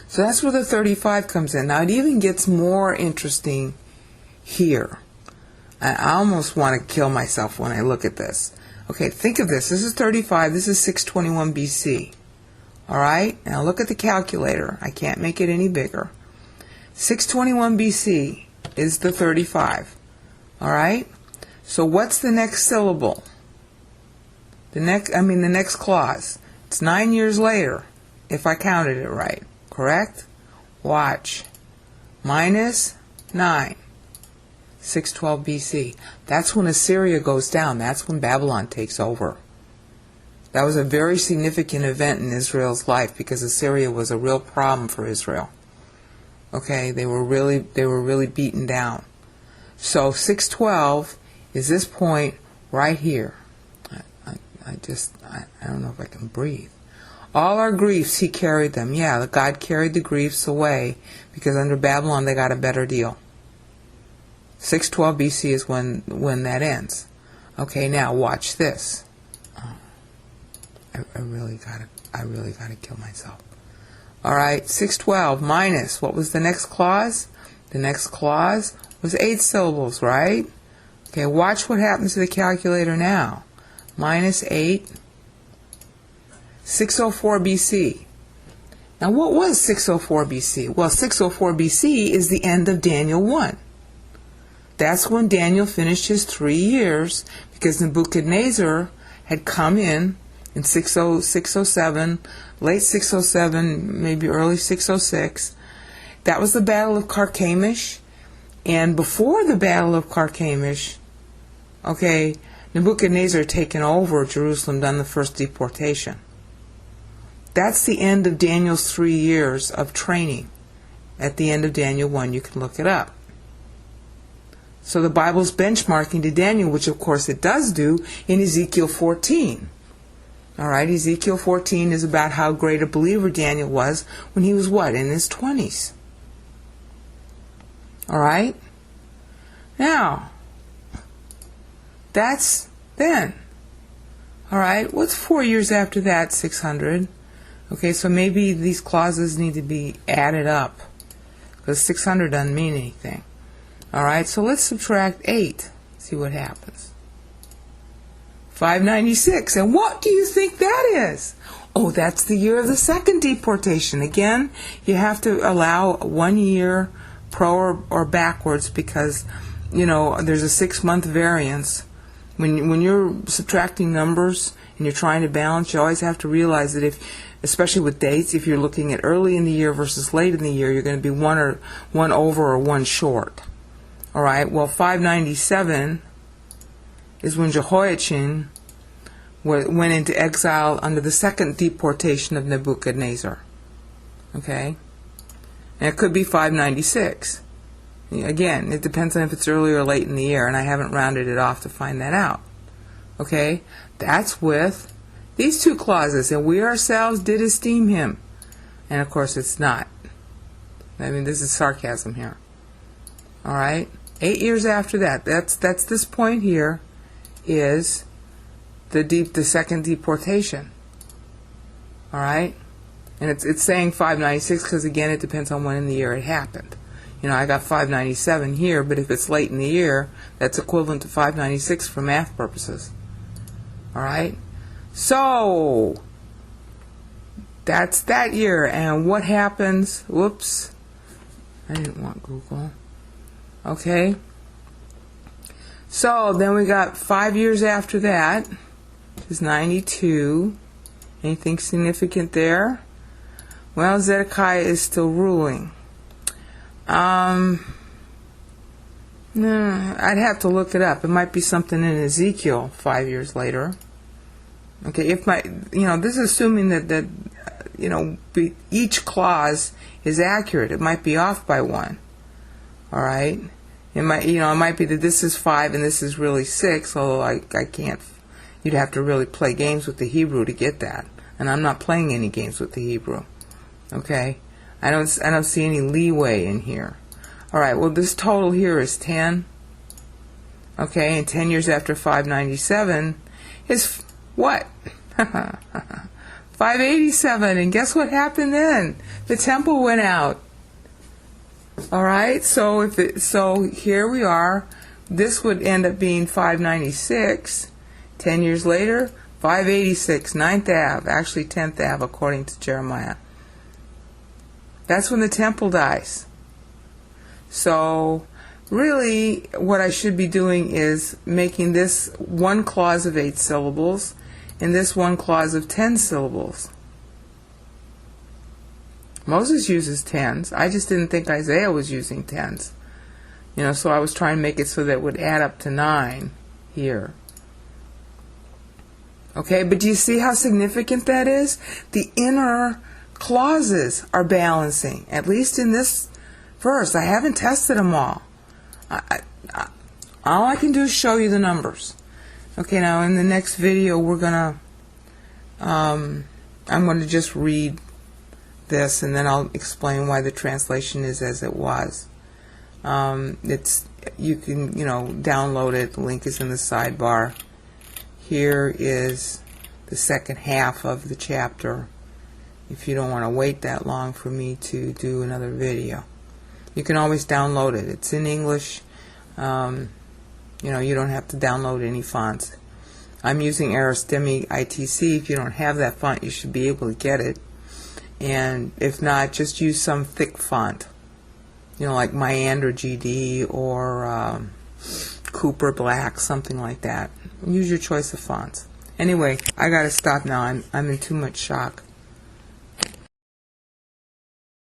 So that's where the 35 comes in. Now it even gets more interesting here. I almost want to kill myself when I look at this. Okay, think of this. This is 35. This is 621 BC. All right? Now look at the calculator. I can't make it any bigger. 621 BC is the 35. All right? So what's the next syllable? The next clause. It's 9 years later, if I counted it right. Correct? Watch. Minus 9. 612 BC. That's when Assyria goes down. That's when Babylon takes over. That was a very significant event in Israel's life because Assyria was a real problem for Israel. Okay, they were really beaten down. So 612 is this point right here. I don't know if I can breathe. All our griefs he carried them. Yeah, God carried the griefs away because under Babylon they got a better deal. 612 BC is when that ends. Okay, now watch this. I really gotta kill myself. All right, 612 minus, what was the next clause? The next clause was 8 syllables, right? Okay, watch what happens to the calculator now. Minus 8, 604 BC. Now what was 604 BC? Well, 604 BC is the end of Daniel 1. That's when Daniel finished his 3 years because Nebuchadnezzar had come in 607, late 607, maybe early 606. That was the Battle of Carchemish. And before the Battle of Carchemish, okay, Nebuchadnezzar had taken over Jerusalem, done the first deportation. That's the end of Daniel's 3 years of training. At the end of Daniel 1, you can look it up. So the Bible's benchmarking to Daniel, which of course it does do in Ezekiel 14. All right, Ezekiel 14 is about how great a believer Daniel was when he was what? In his 20s. All right? Now, that's then. All right, what's 4 years after that? 600. Okay, so maybe these clauses need to be added up because 600 doesn't mean anything. All right, so let's subtract 8. See what happens. 596. And what do you think that is? Oh, that's the year of the second deportation. Again, you have to allow 1 year pro or backwards because, there's a 6-month variance. When you're subtracting numbers and you're trying to balance, you always have to realize that especially with dates, if you're looking at early in the year versus late in the year, you're going to be one over or one short. All right, well, 597 is when Jehoiachin went into exile under the second deportation of Nebuchadnezzar. Okay? And it could be 596. Again, it depends on if it's early or late in the year, and I haven't rounded it off to find that out. Okay? That's with these two clauses, and we ourselves did esteem him. And of course it's not. This is sarcasm here. All right? 8 years after that, that's this point here, is the second deportation. All right, and it's saying 596 because again it depends on when in the year it happened. I got 597 here, but if it's late in the year, that's equivalent to 596 for math purposes. All right, so that's that year, and what happens? Whoops, I didn't want Google. Okay, so then we got 5 years after that is 92. Anything significant there? Well, Zedekiah is still ruling. No, I'd have to look it up. It might be something in Ezekiel 5 years later. Okay, this is assuming that each clause is accurate. It might be off by 1. All right. It might be that this is 5 and this is really 6, although I can't. You'd have to really play games with the Hebrew to get that, and I'm not playing any games with the Hebrew. Okay, I don't see any leeway in here. All right, well this total here is 10. Okay, and 10 years after 597 is what? 587, and guess what happened then? The temple went out. All right, so here we are. This would end up being 596. 10 years later, 586, 9th Ave, actually 10th Ave, according to Jeremiah. That's when the temple dies. So really, what I should be doing is making this one clause of 8 syllables and this one clause of 10 syllables. Moses uses 10s. I just didn't think Isaiah was using 10s. So I was trying to make it so that it would add up to 9 here. Okay, but do you see how significant that is? The inner clauses are balancing, at least in this verse. I haven't tested them all. All I can do is show you the numbers. Okay, now in the next video I'm going to just read this, and then I'll explain why the translation is as it was. You can download it. The link is in the sidebar. Here is the second half of the chapter, if you don't want to wait that long for me to do another video. You can always download it. It's in English. You don't have to download any fonts. I'm using Aristemi ITC. If you don't have that font, you should be able to get it. And if not, just use some thick font. Like Meander GD or Cooper Black, something like that. Use your choice of fonts. Anyway, I gotta stop now. I'm in too much shock.